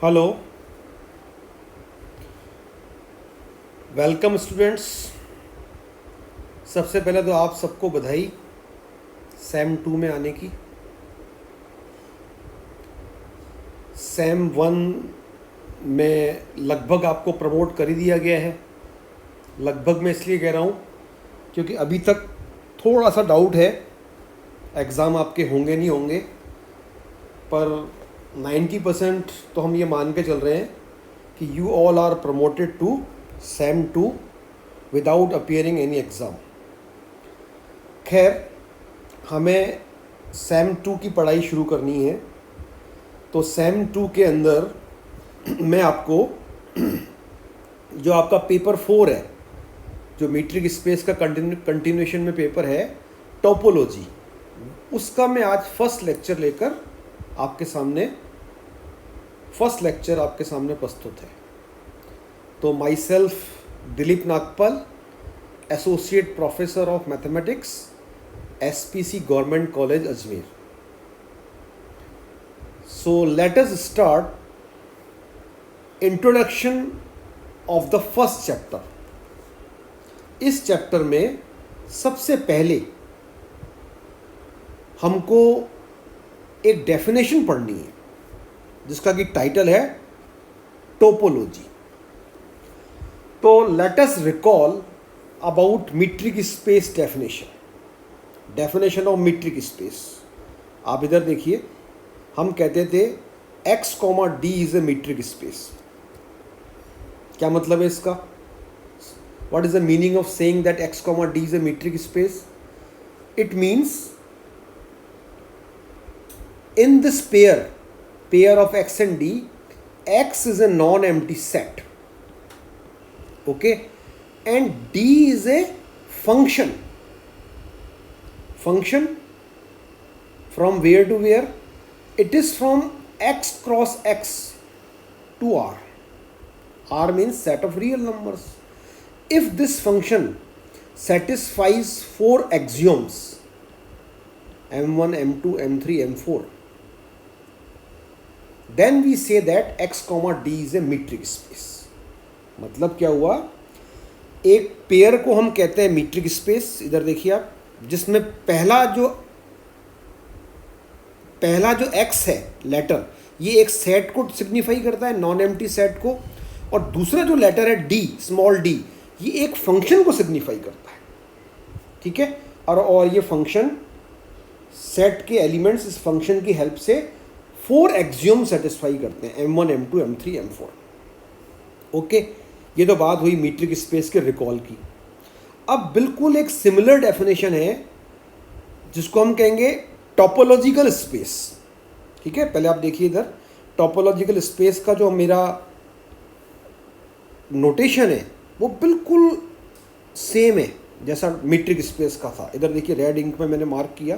Hello, welcome students. सबसे पहले तो आप सबको बधाई सैम 2 में आने की। सैम 1 में लगभग आपको प्रमोट कर ही दिया गया है। लगभग मैं इसलिए कह रहा हूँ क्योंकि अभी तक थोड़ा सा डाउट है एग्ज़ाम आपके होंगे नहीं होंगे, पर 90% तो हम ये मान के चल रहे हैं कि you all are promoted to sem 2 without appearing any exam. खैर, हमें सैम 2 की पढ़ाई शुरू करनी है, तो सैम 2 के अंदर मैं आपको जो आपका पेपर 4 है, जो मीट्रिक स्पेस का कंटिन्यूएशन में पेपर है टोपोलॉजी, उसका मैं आज फर्स्ट लेक्चर लेकर आपके सामने प्रस्तुत है। तो my self Dilip Nagpal, associate professor of mathematics, SPC government college Ajmer. So let us start introduction of the first chapter. इस चैप्टर में सबसे पहले हमको एक डेफिनेशन पढ़नी है जिसका कि टाइटल है टोपोलॉजी। तो let us recall about metric space definition of metric space. आप इधर देखिए, हम कहते थे x, d is a metric space. क्या मतलब है इसका? What is the meaning of saying that x, d is a metric space? It means in this pair of x and d, x is a non-empty set, okay, and d is a function from where to where? It is from x cross x to r means set of real numbers. If this function satisfies 4 axioms m1, m2, m3, m4, then we say that x, d is a metric space. मतलब क्या हुआ? एक pair को हम कहते हैं metric space. इधर देखिए आप, जिसमें पहला जो x है लेटर, ये एक सेट को सिग्निफाई करता है, नॉन एम्प्टी सेट को, और दूसरा जो लेटर है d, स्मॉल d, ये एक फंक्शन को सिग्निफाई करता है, ठीक है। और ये फंक्शन सेट के एलिमेंट्स इस फंक्शन की हेल्प से 4 एक्सियोम सेटिस्फाई करते हैं, m1, m2, m3, m4, okay. ये तो बात हुई मीट्रिक स्पेस के रिकॉल की। अब बिल्कुल एक सिमिलर डेफिनेशन है जिसको हम कहेंगे टोपोलॉजिकल स्पेस, ठीक है। पहले आप देखिए इधर, टोपोलॉजिकल स्पेस का जो मेरा नोटेशन है वो बिल्कुल सेम है जैसा मीट्रिक स्पेस का था। इधर देखिए, रेड इंक में मैंने मार्क किया।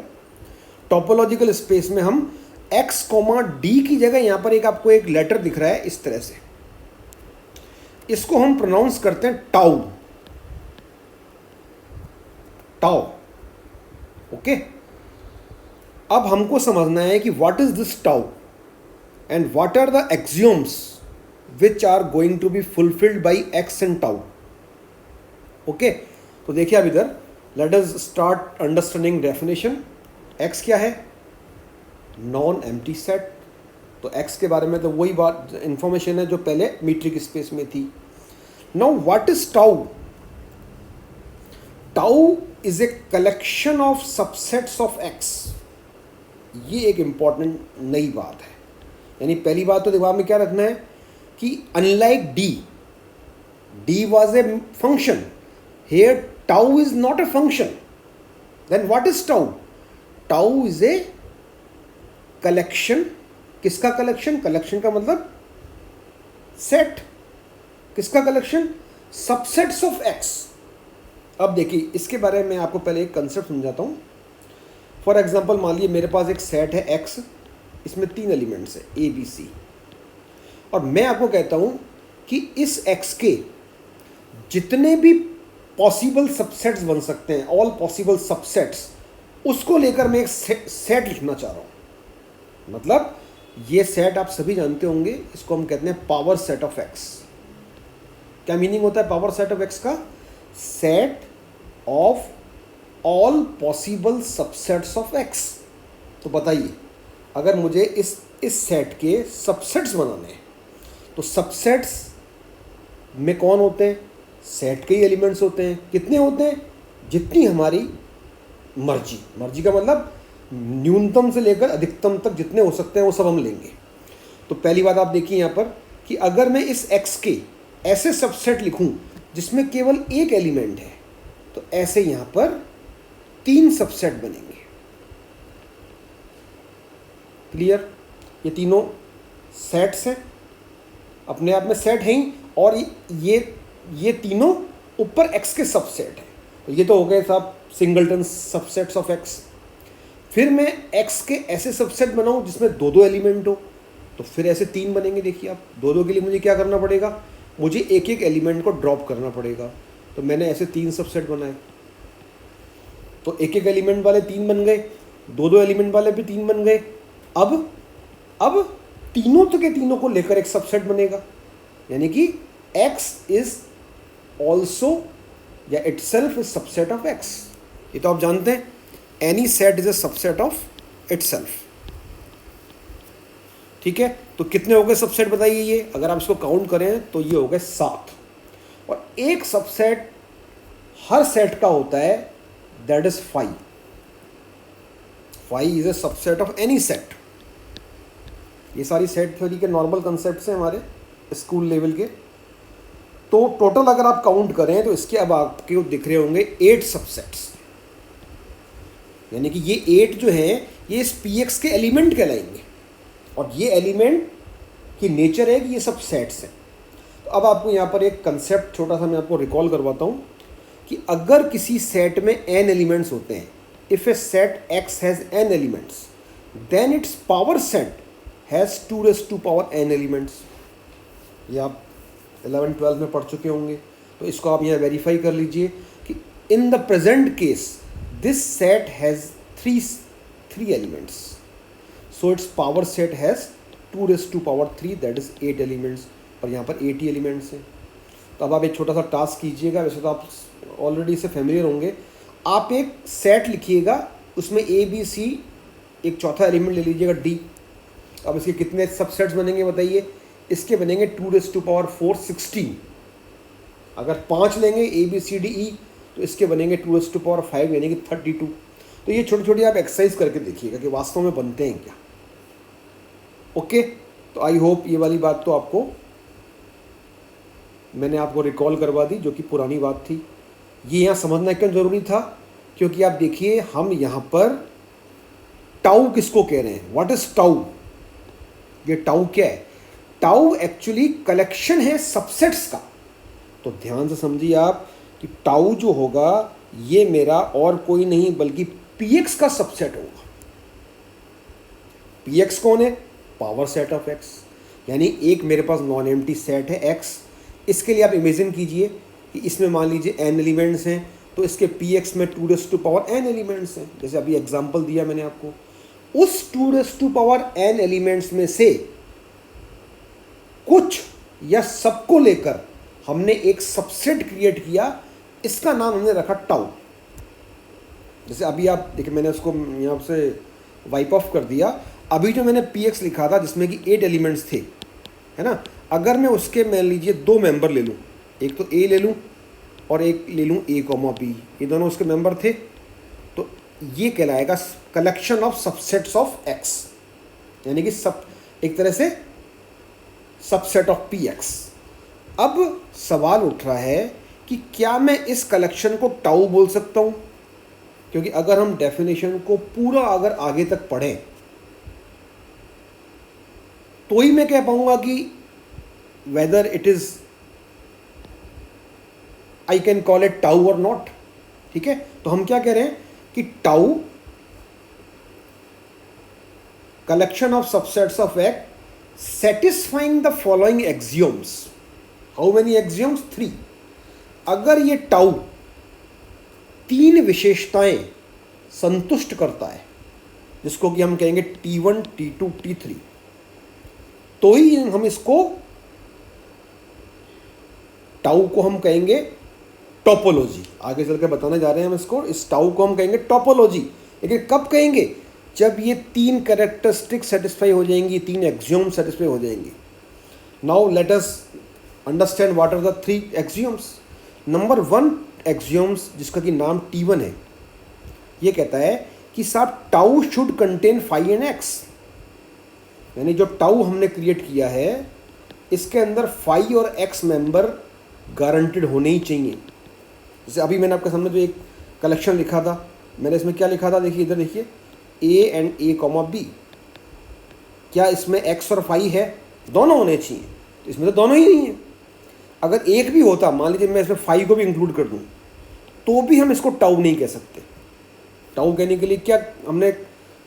टोपोलॉजिकल स्पेस में हम x, d की जगह यहां पर आपको एक लेटर दिख रहा है इस तरह से, इसको हम प्रोनाउंस करते हैं टाउ, ओके। अब हमको समझना है कि what is this tau and what are the axioms which are going to be fulfilled by x and tau, okay. तो देखिए अब इधर, let us start understanding definition. x क्या है? Non empty set. तो x के बारे में तो वही बात इंफॉर्मेशन है जो पहले मीट्रिक स्पेस में थी। Now what is tau? Tau is a collection of subsets of x। ये एक इंपॉर्टेंट नई बात है। यानी पहली बात तो दिमाग में क्या रखना है कि unlike d was a function, here tau is not a function. Then what is tau? Tau is a collection. किसका कलेक्शन? कलेक्शन का मतलब सेट। किसका कलेक्शन? Subsets of x। अब देखिए, इसके बारे में आपको पहले एक कंसेप्ट समझाता हूं। फॉर एग्जांपल, मान लीजिए मेरे पास एक सेट है x, इसमें 3 एलिमेंट्स है a, b, c, और मैं आपको कहता हूं कि इस x के जितने भी पॉसिबल सबसेट्स बन सकते हैं, ऑल पॉसिबल सबसेट्स, उसको लेकर मैं एक सेट लिखना चाह रहा हूं। मतलब ये सेट आप सभी जानते होंगे, इसको हम कहते हैं पावर सेट ऑफ एक्स। क्या मीनिंग होता है पावर सेट ऑफ एक्स का? Set of all possible subsets of x. तो बताइए, अगर मुझे इस सेट के सबसेट्स बनाने हैं तो सबसेट्स में कौन होते हैं? सेट के ही एलिमेंट्स होते हैं। कितने होते हैं? जितनी हमारी मर्जी। मर्जी का मतलब न्यूनतम से लेकर अधिकतम तक जितने हो सकते हैं वो सब हम लेंगे। तो पहली बात आप देखिए यहाँ पर कि अगर मैं इस x के ऐसे सबसेट लिखूं जिसमें केवल एक एलिमेंट है, तो ऐसे यहाँ पर 3 सबसेट बनेंगे। क्लियर? ये तीनों सेट्स हैं, अपने आप में सेट हैं ही, और ये तीनों ऊपर x के सबसेट हैं। तो ये तो हो गए साहब सिंगलटन सबसेट्स ऑफ x। फिर मैं x के ऐसे सबसेट बनाऊं जिसमें 2-2 एलिमेंट हो, तो फिर ऐसे 3 बनेंगे। देखिए आप, 2-2 के लिए मुझे क्या करना पड़ेगा? मुझे एक एक एलिमेंट को ड्रॉप करना पड़ेगा। तो मैंने ऐसे 3 सबसेट बनाए, तो एक एक एलिमेंट वाले 3 बन गए, 2-2 एलिमेंट वाले भी 3 बन गए। अब तीनों तो के तीनों को लेकर एक सबसेट बनेगा, यानी कि x इज ऑल्सो या itself is subset of x। ये तो आप जानते हैं, any set is a subset of itself. ठीक है, तो कितने हो गए सबसेट बताइए? ये अगर आप इसको काउंट करें तो ये हो गए 7। और एक सबसेट हर सेट का होता है, that is 5। 5 is a subset of any set. ये सारी सेट थ्योरी के नॉर्मल कंसेप्ट्स हैं हमारे स्कूल लेवल के। तो टोटल अगर आप काउंट करें तो इसके अब आपके दिख रहे होंगे 8 सबसेट्स, यानी कि ये 8 जो हैं ये इस px के एलिमेंट कहलाएंगे, और ये एलिमेंट की नेचर है कि ये सब सेट्स हैं। तो अब आपको यहाँ पर एक कंसेप्ट छोटा सा मैं आपको रिकॉल करवाता हूँ कि अगर किसी सेट में n एलिमेंट्स होते हैं, if a set x has n elements, then its power set has 2n elements. ये आप 11-12 में पढ़ चुके होंगे, तो इसको आप यहाँ वेरीफाई कर लीजिए कि in the present case this set has 3 elements, so it's power set has 2^3, that is 8 elements, और यहाँ पर 80 एलिमेंट्स हैं। तो अब आप एक छोटा सा टास्क कीजिएगा, वैसे तो आप ऑलरेडी इससे फेमिलियर होंगे। आप एक सेट लिखिएगा, उसमें ABC, एक चौथा एलिमेंट ले लीजिएगा D। अब इसके कितने सबसेट्स बनेंगे बताइए? इसके बनेंगे 2^4 16। अगर 5 लेंगे ABCDE तो इसके बनेंगे 2^5 यानी कि 32। तो ये छोटी छोटी आप एक्सरसाइज करके देखिएगा कि वास्तव में बनते हैं क्या। ओके, तो आई होप ये वाली बात तो आपको मैंने आपको रिकॉल करवा दी, जो कि पुरानी बात थी। ये यहाँ समझना क्यों ज़रूरी था? क्योंकि आप देखिए हम यहाँ पर टाउ किसको कह रहे हैं? What is tau? ये टाउ क्या है? टाउ एक्चुअली कलेक्शन है सबसेट्स का। तो ध्यान से समझिए आप कि टाउ जो होगा ये मेरा और कोई नहीं बल्कि px का सबसेट होगा। px कौन है? पावर सेट ऑफ x, यानी एक मेरे पास नॉन एम्प्टी सेट है x। इसके लिए आप इमेजिन कीजिए कि इसमें मान लीजिए n एलिमेंट्स हैं, तो इसके px में 2n एलिमेंट्स हैं। जैसे अभी एग्जांपल दिया मैंने आपको, उस 2n एलिमेंट्स में से कुछ या सबको लेकर हमने एक सबसेट क्रिएट किया, इसका नाम हमने रखा टाउ। जैसे अभी आप देखिए, मैंने उसको यहाँ से वाइप ऑफ कर दिया। अभी जो मैंने px लिखा था जिसमें कि 8 एलिमेंट्स थे, है ना, अगर मैं उसके मान लीजिए 2 मेंबर ले लूँ, एक तो a ले लूँ और एक ले लूँ a, b, ये दोनों उसके मेंबर थे, तो ये कहलाएगा collection of subsets of x, यानी कि सब एक तरह से सबसेट ऑफ px। अब सवाल उठ रहा है कि क्या मैं इस कलेक्शन को टाउ बोल सकता हूँ? क्योंकि अगर हम डेफिनेशन को पूरा अगर आगे तक पढ़ें तो ही मैं कह पाऊंगा कि whether it is I can call it tau और नॉट। ठीक है, तो हम क्या कह रहे हैं कि tau collection of subsets of x satisfying the following axioms. How many axioms? 3। अगर ये टाउ 3 विशेषताएं संतुष्ट करता है, जिसको कि हम कहेंगे T1, T2, T3, तो ही हम इसको टाउ को हम कहेंगे टोपोलॉजी। आगे चल के बताने जा रहे हैं हम इसको, इस टाउ को हम कहेंगे टोपोलॉजी। लेकिन कब कहेंगे? जब ये 3 कैरेक्टरिस्टिक सेटिस्फाई हो जाएंगी, 3 एक्सियोम सेटिस्फाई हो जाएंगी। Now let us understand what are the 3 axioms. Number 1 axioms, जिसका कि नाम T1 है, ये कहता है कि साहब tau should contain phi and X. यानी जो टाउ हमने क्रिएट किया है इसके अंदर फाई और एक्स मेंबर गारंटेड होने ही चाहिए। जैसे अभी मैंने आपके सामने जो एक कलेक्शन लिखा था, मैंने इसमें क्या लिखा था, देखिए इधर देखिए, A and A comma B. क्या इसमें एक्स और फाई है? दोनों होने चाहिए। तो इसमें तो दोनों ही नहीं है। अगर एक भी होता, मान लीजिए मैं इसमें फाई को भी इंक्लूड कर दूँ, तो भी हम इसको टाउ नहीं कह सकते। टाउ कहने के लिए क्या हमने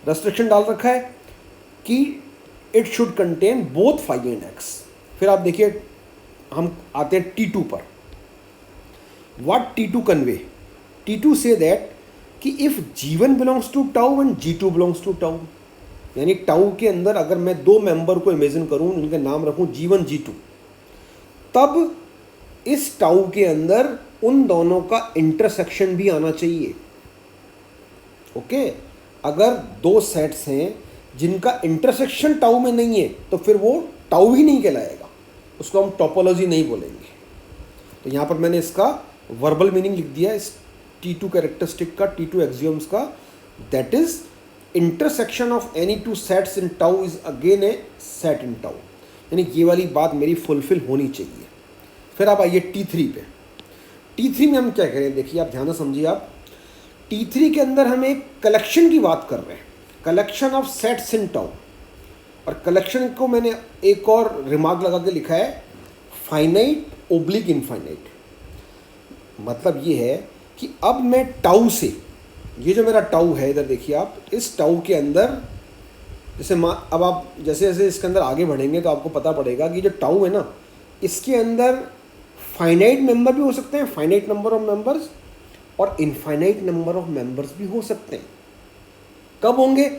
रेस्ट्रिक्शन डाल रखा है कि it should contain both phi and X. फिर आप देखिए, हम आते हैं T2 पर। What T2 convey? T2 say that कि if G1 belongs to tau and G2 belongs to tau, यानी टाउ के अंदर अगर मैं 2 मेंबर को इमेजिन करूं, उनके नाम रखूं G1 G2, तब इस टाउ के अंदर उन दोनों का इंटरसेक्शन भी आना चाहिए। ओके, अगर 2 सेट्स हैं जिनका इंटरसेक्शन टाउ में नहीं है तो फिर वो टाउ ही नहीं कहलाएगा, उसको हम टोपोलॉजी नहीं बोलेंगे। तो यहाँ पर मैंने इसका वर्बल मीनिंग लिख दिया इस T2 कैरेक्टरिस्टिक का, T2 एक्सियोम्स का, that is intersection of any 2 sets in tau is again A set in tau. यानी ये वाली बात मेरी फुलफिल होनी चाहिए। फिर आप आइए T3 पे। T3 में हम क्या करें, देखिए आप ध्यान से समझिए। आप T3 के अंदर हम एक कलेक्शन की बात कर रहे हैं, collection of sets in tau. और कलेक्शन को मैंने एक और रिमार्क लगा के लिखा है, फाइनाइट ओब्लिक इनफाइनाइट। मतलब ये है कि अब मैं टाउ से, ये जो मेरा टाउ है इधर देखिए आप, इस टाउ के अंदर जैसे अब आप जैसे जैसे इसके अंदर आगे बढ़ेंगे तो आपको पता पड़ेगा कि जो टाउ है ना, इसके अंदर फाइनाइट मेंबर भी हो सकते हैं, फाइनाइट नंबर ऑफ मेंबर्स, और इनफाइनाइट नंबर ऑफ मेंबर्स भी हो सकते हैं। कब होंगे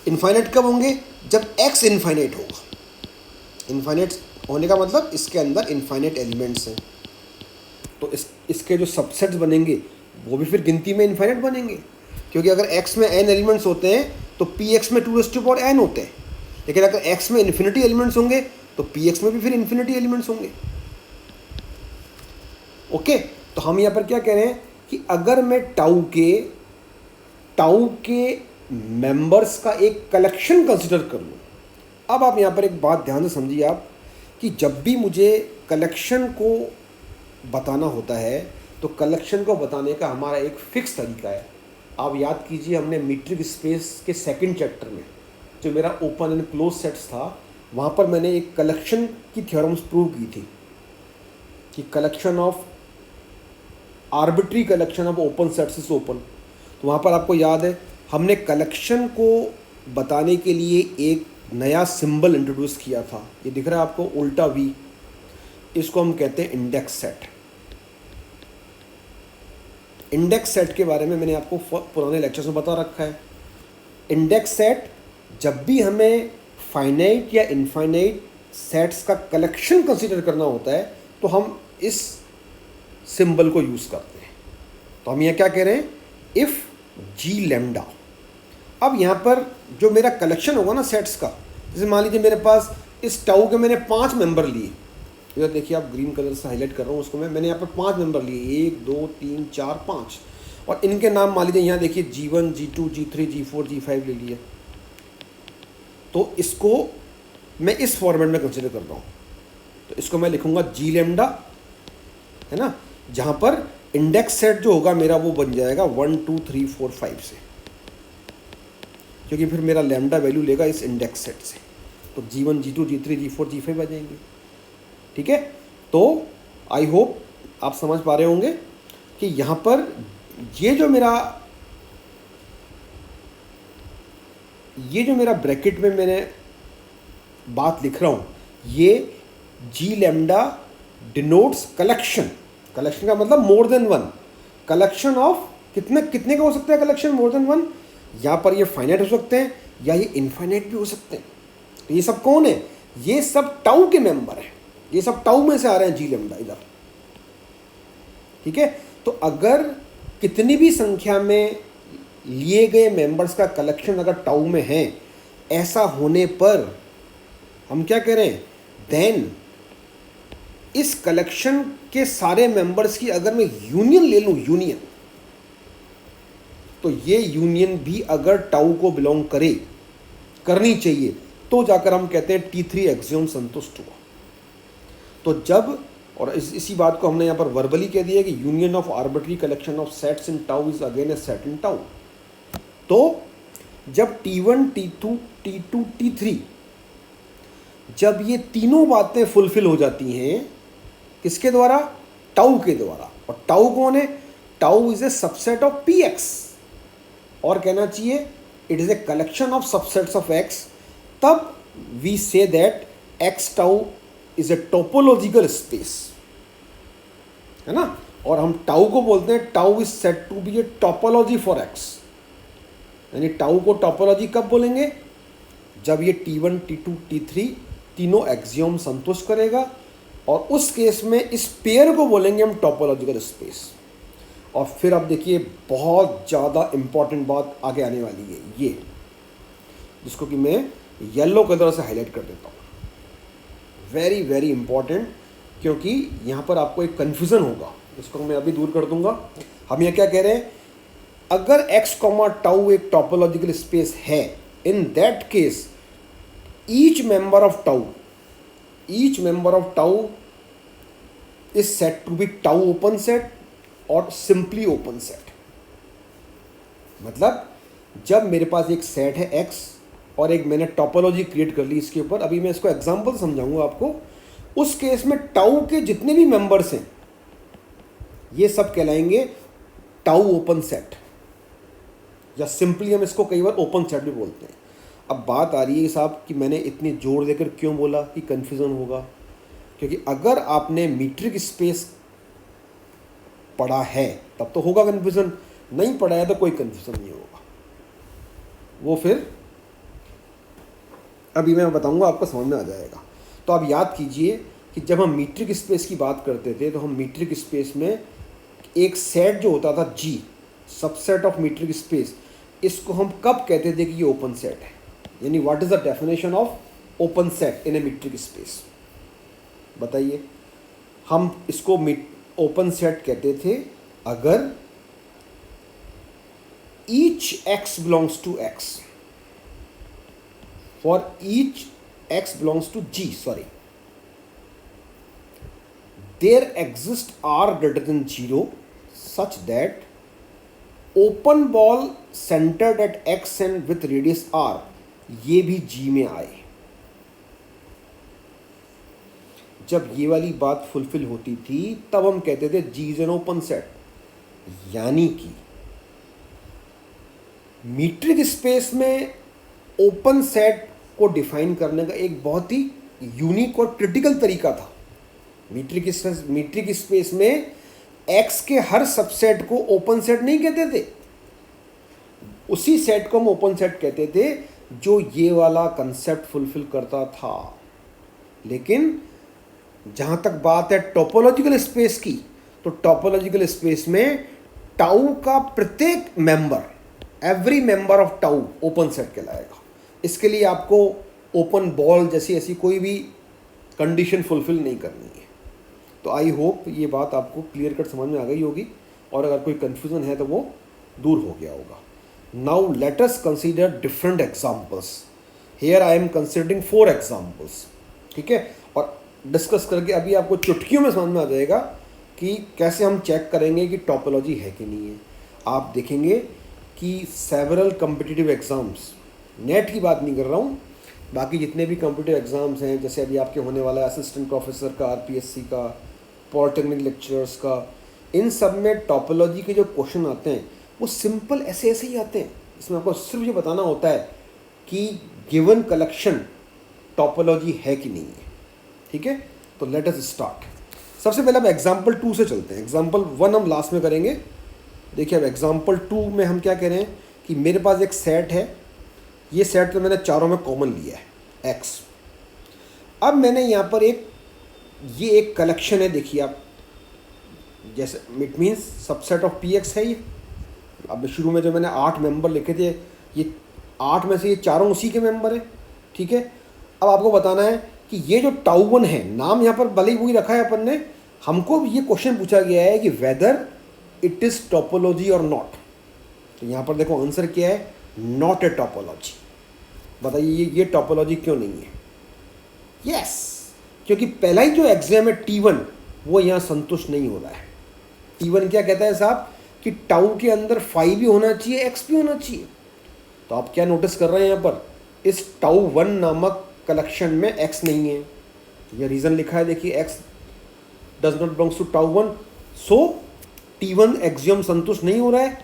इनफाइनाइट? कब होंगे? जब x इनफाइनाइट होगा। इनफाइनाइट होने का मतलब इसके अंदर इनफाइनाइट एलिमेंट्स हैं, तो इसके जो सबसेट्स बनेंगे वो भी फिर गिनती में इनफाइनाइट बनेंगे। क्योंकि अगर x में n एलिमेंट्स होते हैं तो px में 2n होते हैं। लेकिन अगर x में इन्फिनिटी एलिमेंट्स होंगे तो px में भी फिर इन्फिनिटी एलिमेंट्स होंगे। ओके, तो हम यहाँ पर क्या कह रहे हैं कि अगर मैं टाउ के मेंबर्स का एक कलेक्शन कंसिडर कर लूँ। अब आप यहाँ पर एक बात ध्यान से समझिए आप, कि जब भी मुझे कलेक्शन को बताना होता है तो कलेक्शन को बताने का हमारा एक फिक्स तरीका है। आप याद कीजिए, हमने मीट्रिक स्पेस के 2nd चैप्टर में जो मेरा ओपन एंड क्लोज सेट्स था, वहाँ पर मैंने एक कलेक्शन की थ्योरम्स प्रूव की थी कि collection of arbitrary collection of open sets is open. तो वहाँ पर आपको याद है हमने कलेक्शन को बताने के लिए एक नया सिंबल इंट्रोड्यूस किया था। ये दिख रहा है आपको, उल्टा V। इसको हम कहते हैं इंडेक्स सेट। इंडेक्स सेट के बारे में मैंने आपको पुराने लेक्चर्स में बता रखा है। इंडेक्स सेट, जब भी हमें फाइनाइट या इनफाइनाइट सेट्स का कलेक्शन कंसीडर करना होता है तो हम इस सिंबल को यूज़ करते हैं। तो हम यहाँ क्या कह रहे हैं, इफ़ G लैम्डा। अब यहाँ पर जो मेरा कलेक्शन होगा ना सेट्स का, जैसे मान लीजिए मेरे पास इस टाउ के मैंने 5 मेंबर लिए। इधर देखिए आप, ग्रीन कलर से हाईलाइट कर रहा हूँ उसको मैंने यहाँ पर 5 मेंबर लिए, 1 2 3 4 5, और इनके नाम मान लीजिए यहाँ देखिए G1 G2 G3 G4 G5 ले लिए। तो इसको मैं इस फॉर्मेट में कंसिडर कर रहा हूँ। तो इसको मैं लिखूँगा G लैम्डा, है ना, जहाँ पर इंडेक्स सेट जो होगा मेरा वो बन जाएगा 1 2 3 4 5 से, क्योंकि फिर मेरा लैम्डा वैल्यू लेगा इस इंडेक्स सेट से। तो G1 G2 G3 G4 G5 आ जाएंगे। ठीक है, तो आई होप आप समझ पा रहे होंगे कि यहाँ पर ये जो मेरा ब्रैकेट में मैंने बात लिख रहा हूँ, ये G lambda denotes collection. Collection का मतलब मोर देन 1। कलेक्शन ऑफ कितने का हो सकता है कलेक्शन? More than 1। यहाँ पर ये फाइनाइट हो सकते हैं या ये इनफाइनाइट भी हो सकते हैं। तो ये सब कौन है? ये सब टाउ के मेंबर हैं, ये सब टाउ में से आ रहे हैं जी लैम्डा इधर, ठीक है। तो अगर कितनी भी संख्या में लिए गए मेंबर्स का कलेक्शन अगर टाउ में है, ऐसा होने पर हम क्या कह रहे हैं, देन इस कलेक्शन के सारे मेंबर्स की अगर मैं यूनियन ले लूं, यूनियन, तो ये यूनियन भी अगर टाउ को बिलोंग करे, करनी चाहिए, तो जाकर हम कहते हैं T3 एक्सियोम संतुष्ट हुआ। तो जब, और इसी बात को हमने यहाँ पर वर्बली कह दिया कि union of arbitrary collection of sets in tau is again A set in tau. तो जब T1, T2, T2, T3, जब ये तीनों बातें फुलफिल हो जाती हैं, किसके द्वारा, टाउ के द्वारा, और टाउ कौन है, tau is a subset of Px, और कहना चाहिए it is a collection of subsets of X, तब we say that X tau is a topological space, है ना। और हम टाउ को बोलते हैं tau is said to be a topology for X, यानी टाउ को टोपोलॉजी कब बोलेंगे, जब ये T1, T2, T3 तीनों एक्सियोम संतुष्ट करेगा, और उस केस में इस पेयर को बोलेंगे हम टोपोलॉजिकल स्पेस। और फिर अब देखिए बहुत ज़्यादा इम्पॉर्टेंट बात आगे आने वाली है, ये जिसको कि मैं येलो कलर से हाईलाइट कर देता हूँ, वेरी वेरी इंपॉर्टेंट, क्योंकि यहाँ पर आपको एक कन्फ्यूज़न होगा, इसको मैं अभी दूर कर दूंगा। हम ये क्या कह रहे हैं, अगर x, टाउ एक टोपोलॉजिकल स्पेस है, in that case each member of tau is set to be tau open set और सिंपली ओपन सेट। मतलब जब मेरे पास एक सेट है X और एक मैंने टोपोलॉजी क्रिएट कर ली इसके ऊपर, अभी मैं इसको एग्जांपल समझाऊंगा आपको, उस केस में टाउ के जितने भी मेंबर्स हैं ये सब कहलाएंगे टाउ ओपन सेट, या सिंपली हम इसको कई बार ओपन सेट भी बोलते हैं। अब बात आ रही है साहब कि मैंने इतनी जोर देकर क्यों बोला कि कन्फ्यूज़न होगा, क्योंकि अगर आपने मीट्रिक स्पेस पढ़ा है तब तो होगा कन्फ्यूज़न, नहीं पढ़ा है तो कोई कन्फ्यूज़न नहीं होगा। वो फिर अभी मैं बताऊंगा, आपको समझ में आ जाएगा। तो आप याद कीजिए कि जब हम मीट्रिक स्पेस की बात करते थे तो हम मीट्रिक स्पेस में एक सेट जो होता था G, subset of metric space, इसको हम कब कहते थे कि ये ओपन सेट है, यानी what is the definition of open set in a metric space, बताइए। हम इसको ओपन सेट कहते थे अगर each x belongs to X, for each x belongs to G, sorry, there exists R greater than 0 such that open ball centered at X and with radius R ये भी G में आए। जब ये वाली बात फुलफिल होती थी तब हम कहते थे G is an open set, यानी कि मीट्रिक स्पेस में ओपन सेट को डिफाइन करने का एक बहुत ही यूनिक और क्रिटिकल तरीका था। मीट्रिक स्पेस में X के हर सबसेट को ओपन सेट नहीं कहते थे, उसी सेट को हम ओपन सेट कहते थे जो ये वाला कंसेप्ट फुलफिल करता था। लेकिन जहाँ तक बात है टोपोलॉजिकल स्पेस की, तो टोपोलॉजिकल स्पेस में टाउ का प्रत्येक member, every member of tau open set कहलाएगा। इसके लिए आपको ओपन बॉल जैसी ऐसी कोई भी कंडीशन फुलफिल नहीं करनी है। तो आई होप ये बात आपको क्लियर कट समझ में आ गई होगी, और अगर कोई कन्फ्यूज़न है तो वो दूर हो गया होगा। Now let us consider different examples. Here I am considering 4 examples, ठीक है। और डिस्कस करके अभी आपको चुटकियों में समझ में आ जाएगा कि कैसे हम चेक करेंगे कि टोपोलॉजी है कि नहीं है। आप देखेंगे कि सेवरल कम्पिटिटिव एग्ज़ाम्स, नेट की बात नहीं कर रहा हूँ, बाकी जितने भी कम्पिटिटिव एग्ज़ाम्स हैं, जैसे अभी आपके होने वाला है असिस्टेंट प्रोफेसर का, आरपीएससी का, पॉलिटेक्निक लेक्चरर्स का, इन सब में टोपोलॉजी के जो क्वेश्चन आते हैं वो सिंपल ऐसे ऐसे ही आते हैं। इसमें आपको सिर्फ ये बताना होता है कि गिवन कलेक्शन टोपोलॉजी है कि नहीं है, ठीक है। तो लेट अस स्टार्ट। सबसे पहले अब एग्जाम्पल 2 से चलते हैं। एग्जाम्पल 1 हम लास्ट में करेंगे। देखिए अब एग्जाम्पल 2 में हम क्या कह रहे हैं कि मेरे पास एक सेट है, ये सेट तो मैंने चारों में कॉमन लिया है X। अब मैंने यहाँ पर ये एक कलेक्शन है, देखिए आप, जैसे it means subset of P x है ये। अब शुरू में जो मैंने 8 मेंबर लिखे थे, ये 8 में से ये चारों उसी के मेंबर हैं, ठीक है। अब आपको बताना है कि ये जो टाउ 1 है, नाम यहाँ पर भले ही वही रखा है अपन ने, हमको ये क्वेश्चन पूछा गया है कि वेदर इट इज़ टोपोलॉजी और नॉट। तो यहाँ पर देखो आंसर क्या है, नॉट ए टोपोलॉजी। बताइए ये टोपोलॉजी क्यों नहीं है? यस, क्योंकि पहला ही जो एग्जाम है T1 वो यहाँ संतुष्ट नहीं हो रहा है। T1 क्या कहता है साहब कि टाउ के अंदर 5 भी होना चाहिए, x भी होना चाहिए। तो आप क्या नोटिस कर रहे हैं यहाँ पर, इस टाउ 1 नामक कलेक्शन में x नहीं है। ये रीज़न लिखा है, देखिए x does not belongs to tau 1, so T1 axiom संतुष्ट नहीं हो रहा है,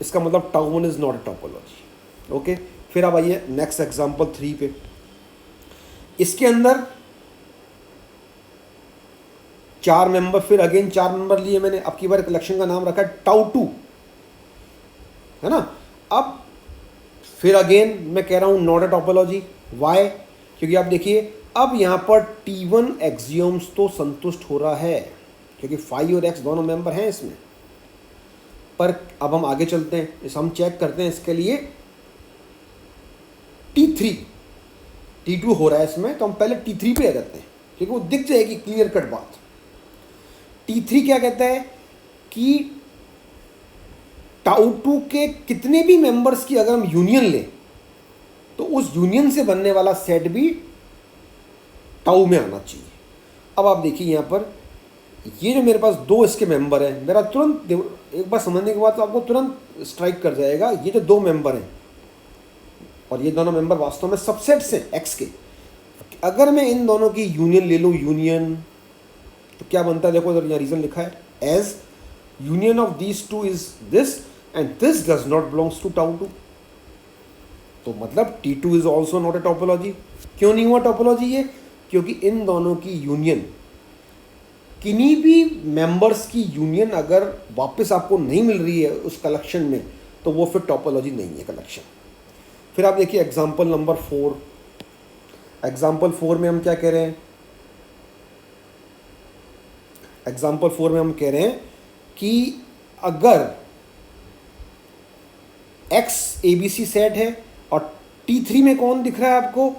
इसका मतलब tau 1 is not a topology. Okay, फिर अब आइए नेक्स्ट एग्जांपल 3 पे। इसके अंदर 4 मेंबर, फिर अगेन 4 मेंबर लिए मैंने, अब की बार कलेक्शन का नाम रखा है टाउ 2, है ना। अब फिर अगेन मैं कह रहा हूं नॉट अ टोपोलॉजी। वाई? क्योंकि आप देखिए अब यहाँ पर T1 एक्सियम्स तो संतुष्ट हो रहा है, क्योंकि 5 और x दोनों मेंबर हैं इसमें। पर अब हम आगे चलते हैं, इस हम चेक करते हैं इसके लिए T3 T2 हो रहा है इसमें, तो हम पहले T3 पे करते हैं क्योंकि वो दिख जाएगी क्लियर कट बात। T3 क्या कहता है कि टाउ 2 के कितने भी मेंबर्स की अगर हम यूनियन लें तो उस यूनियन से बनने वाला सेट भी टाउ में आना चाहिए। अब आप देखिए यहाँ पर ये जो मेरे पास 2 इसके मेंबर हैं, मेरा तुरंत एक बार समझने के बाद तो आपको तुरंत स्ट्राइक कर जाएगा, ये जो 2 मेंबर हैं और ये दोनों मेंबर वास्तव में सबसेट्स हैं एक्स के। अगर मैं इन दोनों की यूनियन ले लूँ, यूनियन, तो क्या बनता है, देखो यहाँ रीजन लिखा है, as union of these two is this and this does not belongs to tau 2। तो मतलब T2 is also not a topology. क्यों नहीं हुआ टोपोलॉजी ये? क्योंकि इन दोनों की यूनियन, किन्हीं भी मेंबर्स की यूनियन अगर वापस आपको नहीं मिल रही है उस कलेक्शन में, तो वो फिर टोपोलॉजी नहीं है कलेक्शन। फिर आप देखिए एग्जांपल नंबर 4। एग्जांपल 4 में हम क्या कह रहे हैं, एग्जांपल 4 में हम कह रहे हैं कि अगर x ABC सेट है और T3 में कौन दिख रहा है आपको,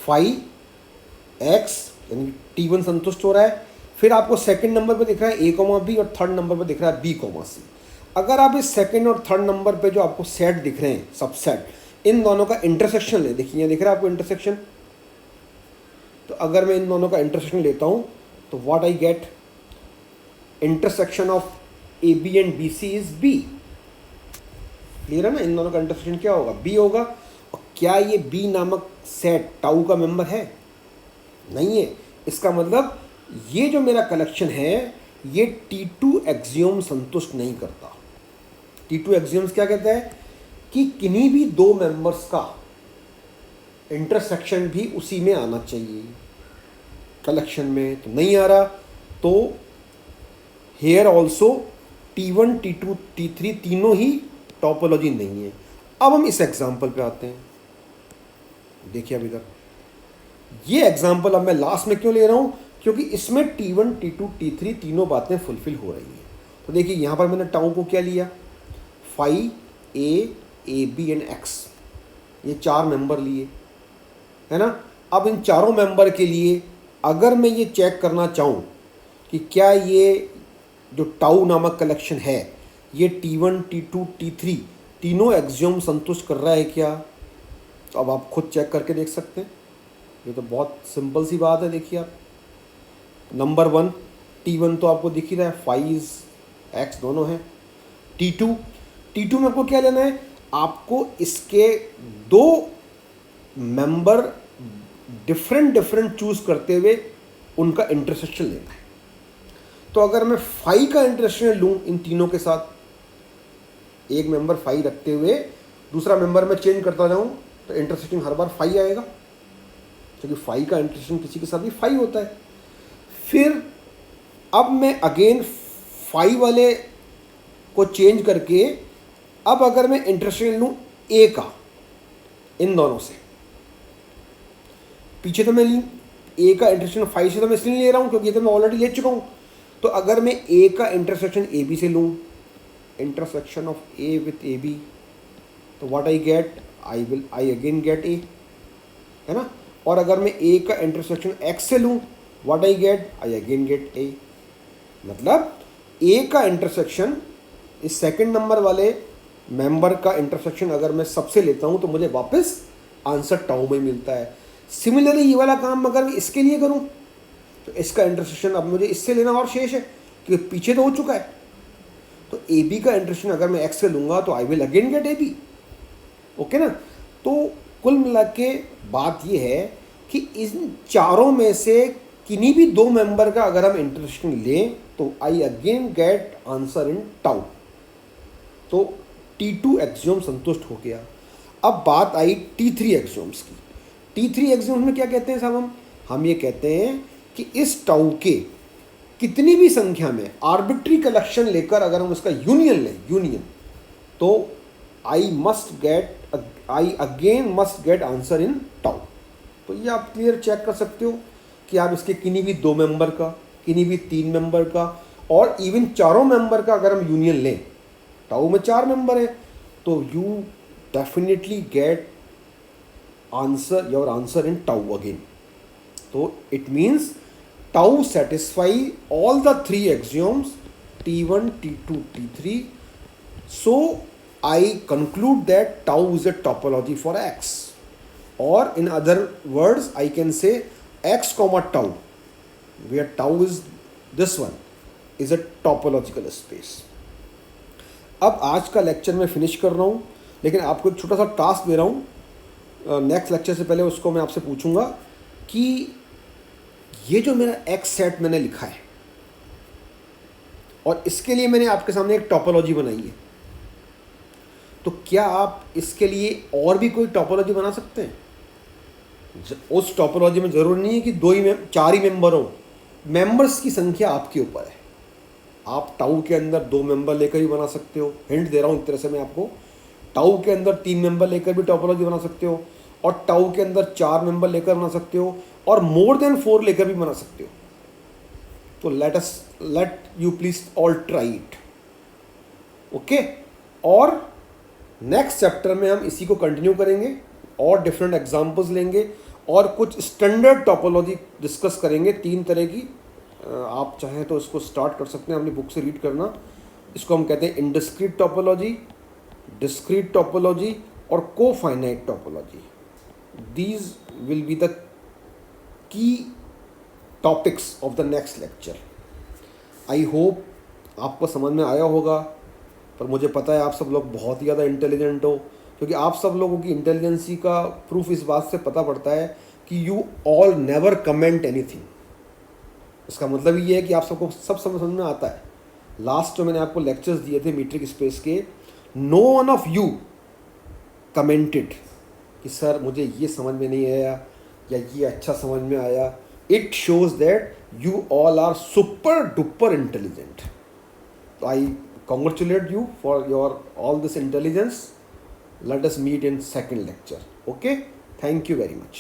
5x, यानी T1 संतुष्ट हो रहा है। फिर आपको सेकंड नंबर पे दिख रहा है A, B और थर्ड नंबर पे दिख रहा है B, C। अगर आप इस सेकंड और थर्ड नंबर पे जो आपको सेट दिख रहे हैं, सबसेट, इन दोनों का इंटरसेक्शन ले, देखिए यहाँ दिख रहा है आपको इंटरसेक्शन। तो अगर मैं इन दोनों का इंटरसेक्शन लेता हूँ तो what I gate, intersection of AB and BC is B। Clear है ना, इन दोनों का इंटरसेक्शन क्या होगा, B होगा। और क्या ये B नामक सेट टाउ का मेंबर है? नहीं है। इसका मतलब ये जो मेरा कलेक्शन है ये T2 एक्सियम संतुष्ट नहीं करता। T2 एक्सियम्स क्या कहता है कि किन्हीं भी 2 मेंबर्स का इंटरसेक्शन भी उसी में आना चाहिए कलेक्शन में, तो नहीं आ रहा। तो here also T1, T2, T3 तीनों ही टोपोलॉजी नहीं है। अब हम इस एग्जाम्पल पे आते हैं। देखिए अभी तक ये एग्जाम्पल अब मैं लास्ट में क्यों ले रहा हूँ, क्योंकि इसमें T1, T2, T3 तीनों बातें फुलफिल हो रही हैं। तो देखिए यहाँ पर मैंने टाउ को क्या लिया, 5 A, AB एंड X, ये 4 मेंबर लिए, है ना। अब इन चारों मेंबर के लिए अगर मैं ये चेक करना चाहूँ कि क्या ये जो टाउ नामक कलेक्शन है ये T1, T2, T3 तीनों एक्सियम संतुष्ट कर रहा है क्या, तो अब आप खुद चेक करके देख सकते हैं। ये तो बहुत सिंपल सी बात है। देखिए आप, नंबर 1 T1 तो आपको दिख ही रहा है, 5 X दोनों हैं। T2 में आपको क्या लेना है, आपको इसके 2 मेंबर डिफरेंट चूज करते हुए उनका इंटरसेक्शन लेना है। तो अगर मैं 5 का इंटरसेक्शन लूँ इन तीनों के साथ, एक मेंबर 5 रखते हुए दूसरा मेंबर में चेंज करता जाऊँ, तो इंटरसेक्शन हर बार 5 आएगा, क्योंकि 5 का इंटरसेक्शन किसी के साथ भी 5 होता है। फिर अब मैं अगेन 5 वाले को चेंज करके अब अगर मैं इंटरसेक्शन लूँ A का इन दोनों से, पीछे तो मैं ए का इंटरसेक्शन 5 से तो मैं इसलिए ले रहा हूँ क्योंकि ये तो मैं ऑलरेडी ले चुका हूँ। तो अगर मैं ए का इंटरसेक्शन ए बी से लूँ, intersection of a with a b, तो what I get, I again get a, है ना। और अगर मैं ए का इंटरसेक्शन एक्स से लूँ, what I get, I again get ए। मतलब ए का इंटरसेक्शन इस सेकंड नंबर वाले मेंबर का इंटरसेक्शन अगर मैं सबसे लेता हूँ तो मुझे वापस आंसर टाउ में मिलता है। सिमिलरली ये वाला काम अगर मैं इसके लिए करूँ तो इसका इंटरसेक्शन अब मुझे इससे लेना और शेष है क्योंकि पीछे तो हो चुका है। तो ए बी का इंटरसेक्शन अगर मैं एक्स से लूँगा तो I will again get A B, okay ना। तो कुल मिला के बात ये है कि इन चारों में से किन्हीं भी दो मेंबर का अगर हम इंटरसेक्शन लें तो आई again get answer in tau. तो T2 एक्सियोम संतुष्ट हो गया। अब बात आई T3 एक्सियोम्स की। T3 एक्सियोम्स में क्या कहते हैं साहब, हम ये कहते हैं कि इस टाउ के कितनी भी संख्या में आर्बिट्री कलेक्शन लेकर अगर हम उसका यूनियन लें, यूनियन, तो I again must get answer in tau. तो ये आप क्लियर चेक कर सकते हो कि आप इसके किन्हीं भी दो मेंबर का, किन्हीं भी तीन मेंबर का और इवन चारों मेंबर का अगर हम यूनियन लें, टाउ में 4 मेंबर है, तो you definitely get answer, your answer in tau again. तो it means tau satisfy all the 3 axioms T1, T2, T3. So I conclude that tau is a topology for X, or in other words I can say X comma tau, where tau is this one, is a topological space. अब आज का lecture मैं finish कर रहा हूँ, लेकिन आपको एक छोटा सा टास्क दे रहा हूँ। नेक्स्ट लेक्चर से पहले उसको मैं आपसे पूछूंगा कि ये जो मेरा एक्स सेट मैंने लिखा है और इसके लिए मैंने आपके सामने एक टोपोलॉजी बनाई है, तो क्या आप इसके लिए और भी कोई टोपोलॉजी बना सकते हैं? उस टोपोलॉजी में ज़रूरी नहीं है कि 4 ही मेंबर हो, मेंबर्स की संख्या आपके ऊपर है। आप टाउ के अंदर 2 मेंबर लेकर भी बना सकते हो, हिंट दे रहा हूँ एक तरह से मैं आपको। टाउ के अंदर 3 मेंबर लेकर भी टोपोलॉजी बना सकते हो, और टाउ के अंदर 4 मेंबर लेकर बना सकते हो, और मोर देन 4 लेकर भी बना सकते हो। तो let you please all try it, okay. और नेक्स्ट चैप्टर में हम इसी को कंटिन्यू करेंगे और डिफरेंट एग्जांपल्स लेंगे और कुछ स्टैंडर्ड टोपोलॉजी डिस्कस करेंगे 3 तरह की। आप चाहें तो इसको स्टार्ट कर सकते हैं अपनी बुक से रीड करना। इसको हम कहते हैं इंडिस्क्रीट टोपोलॉजी, डिस्क्रीट टोपोलॉजी और cofinite topology. These will be the key topics of the next lecture. I hope आपको समझ में आया होगा, पर मुझे पता है आप सब लोग बहुत ही ज़्यादा इंटेलिजेंट हो, क्योंकि आप सब लोगों की इंटेलिजेंसी का प्रूफ इस बात से पता पड़ता है कि you all never comment anything. इसका मतलब ये है कि आप सबको सब समझ में आता है। लास्ट जो मैंने आपको लेक्चर्स दिए थे मीट्रिक स्पेस के, no one of you commented कि सर मुझे ये समझ में नहीं आया या ये अच्छा समझ में आया। It shows that you all are super duper intelligent. तो I congratulate you for your all this intelligence. Let us meet in second lecture. Okay, thank you very much.